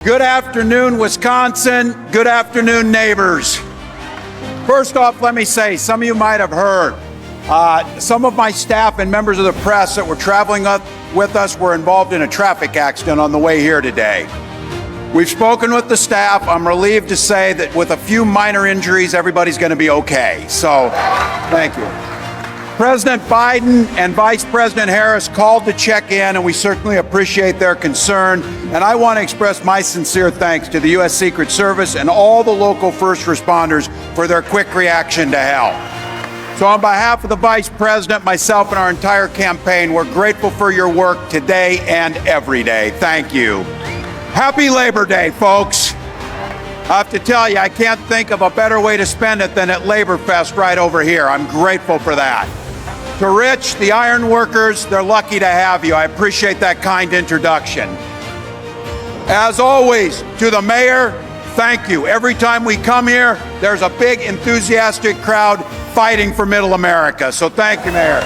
Good afternoon, Wisconsin. Good afternoon, neighbors. First off, let me say, some of you might have heard, some of my staff and members of the press that were traveling up with us were involved in a traffic accident on the way here today. We've spoken with the staff. I'm relieved to say that with a few minor injuries, everybody's going to be okay. So, thank you. President Biden and Vice President Harris called to check in, and we certainly appreciate their concern. And I want to express my sincere thanks to the U.S. Secret Service and all the local first responders for their quick reaction to help. So on behalf of the Vice President, myself, and our entire campaign, we're grateful for your work today and every day. Thank you. Happy Labor Day, folks. I have to tell you, I can't think of a better way to spend it than at Labor Fest right over here. I'm grateful for that. To Rich, the iron workers, they're lucky to have you. I appreciate that kind introduction. As always, to the mayor, thank you. Every time we come here, there's a big, enthusiastic crowd fighting for Middle America. So thank you, Mayor.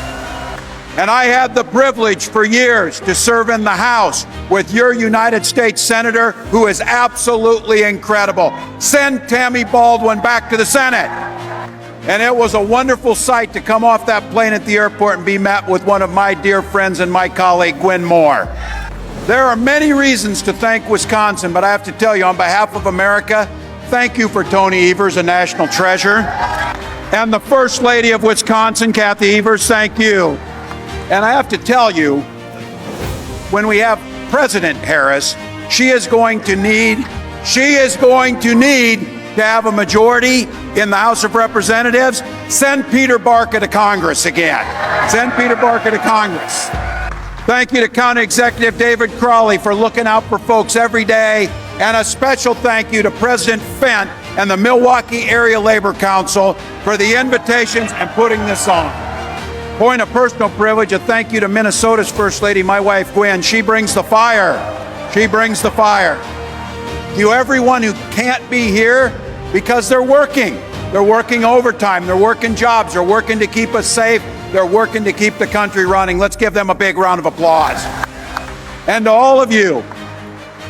And I had the privilege for years to serve in the House with your United States Senator, who is absolutely incredible. Send Tammy Baldwin back to the Senate. And it was a wonderful sight to come off that plane at the airport and be met with one of my dear friends and my colleague, Gwen Moore. There are many reasons to thank Wisconsin, but I have to tell you, on behalf of America, thank you for Tony Evers, a national treasure. And the First Lady of Wisconsin, Kathy Evers, thank you. And I have to tell you, when we have President Harris, she is going to need to have a majority in the House of Representatives. Send Peter Barca to Congress again. Send Peter Barca to Congress. Thank you to County Executive David Crawley for looking out for folks every day. And a special thank you to President Fent and the Milwaukee Area Labor Council for the invitations and putting this on. Point of personal privilege, a thank you to Minnesota's First Lady, my wife Gwen. She brings the fire. She brings the fire. To everyone who can't be here because they're working. They're working overtime. They're working jobs. They're working to keep us safe. They're working to keep the country running. Let's give them a big round of applause. And to all of you,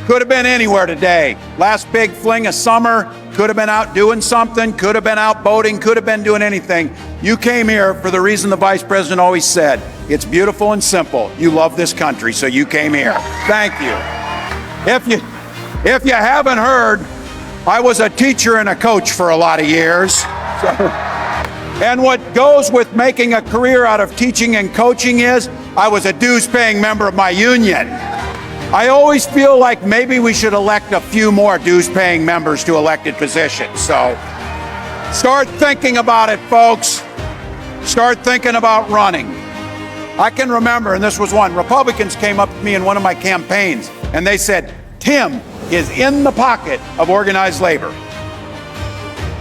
could have been anywhere today. Last big fling of summer, could have been out doing something, could have been out boating, could have been doing anything. You came here for the reason the Vice President always said. It's beautiful and simple. You love this country, so you came here. Thank you. If you haven't heard, I was a teacher and a coach for a lot of years. And what goes with making a career out of teaching and coaching is I was a dues-paying member of my union. I always feel like maybe we should elect a few more dues-paying members to elected positions. So start thinking about it, folks. Start thinking about running. I can remember, and this was one, Republicans came up to me in one of my campaigns, and they said, Tim is in the pocket of organized labor.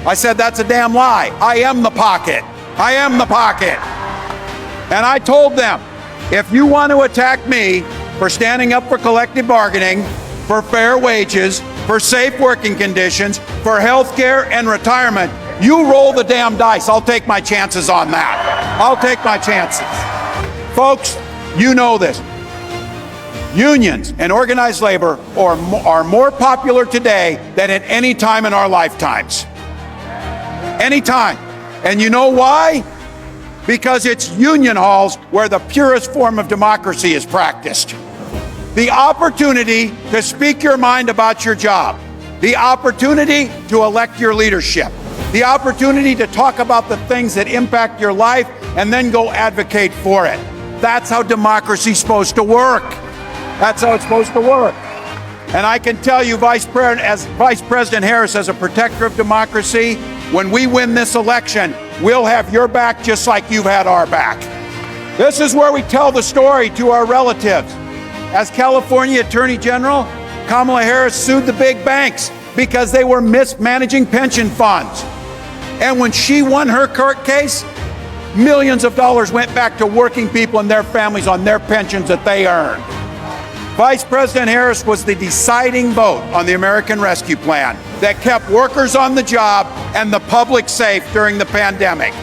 I said, that's a damn lie. I am the pocket. I am the pocket. And I told them, if you want to attack me for standing up for collective bargaining, for fair wages, for safe working conditions, for health care and retirement, you roll the damn dice. I'll take my chances on that. I'll take my chances. Folks, you know this. Unions and organized labor are more popular today than at any time in our lifetimes. Any time. And you know why? Because it's union halls where the purest form of democracy is practiced. The opportunity to speak your mind about your job, the opportunity to elect your leadership, the opportunity to talk about the things that impact your life and then go advocate for it. That's how democracy's supposed to work. That's how it's supposed to work. And I can tell you, Vice President Harris, as a protector of democracy, when we win this election, we'll have your back just like you've had our back. This is where we tell the story to our relatives. As California Attorney General, Kamala Harris sued the big banks because they were mismanaging pension funds. And when she won her court case, millions of dollars went back to working people and their families on their pensions that they earned. Vice President Harris was the deciding vote on the American Rescue Plan that kept workers on the job and the public safe during the pandemic.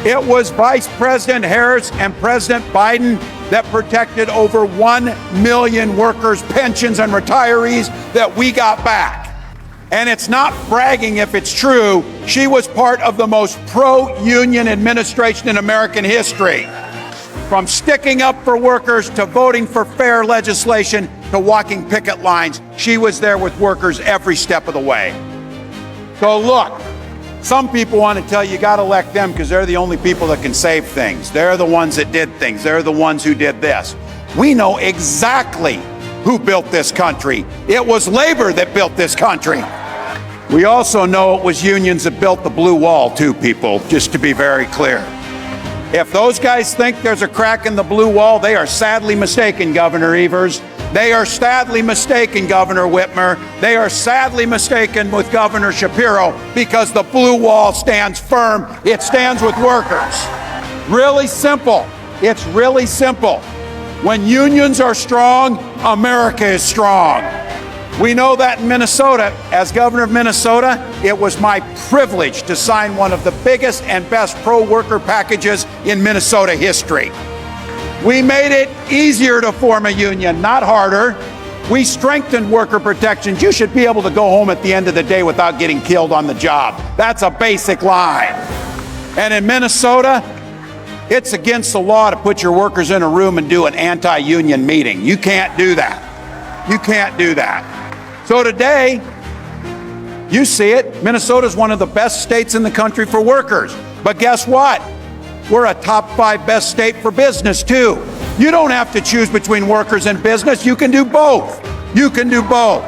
It was Vice President Harris and President Biden that protected over 1 million workers' pensions and retirees that we got back. And it's not bragging if it's true. She was part of the most pro-union administration in American history. From sticking up for workers to voting for fair legislation to walking picket lines, she was there with workers every step of the way. So look, some people want to tell you got to elect them because they're the only people that can save things. They're the ones that did things. They're the ones who did this. We know exactly who built this country. It was labor that built this country. We also know it was unions that built the blue wall too, people, just to be very clear. If those guys think there's a crack in the blue wall, they are sadly mistaken, Governor Evers. They are sadly mistaken, Governor Whitmer. They are sadly mistaken with Governor Shapiro, because the blue wall stands firm. It stands with workers. Really simple. It's really simple. When unions are strong, America is strong. We know that in Minnesota. As governor of Minnesota, it was my privilege to sign one of the biggest and best pro-worker packages in Minnesota history. We made it easier to form a union, not harder. We strengthened worker protections. You should be able to go home at the end of the day without getting killed on the job. That's a basic line. And in Minnesota, it's against the law to put your workers in a room and do an anti-union meeting. You can't do that. You can't do that. So today, you see it, Minnesota is one of the best states in the country for workers. But guess what? We're a top 5 best state for business too. You don't have to choose between workers and business. You can do both. You can do both.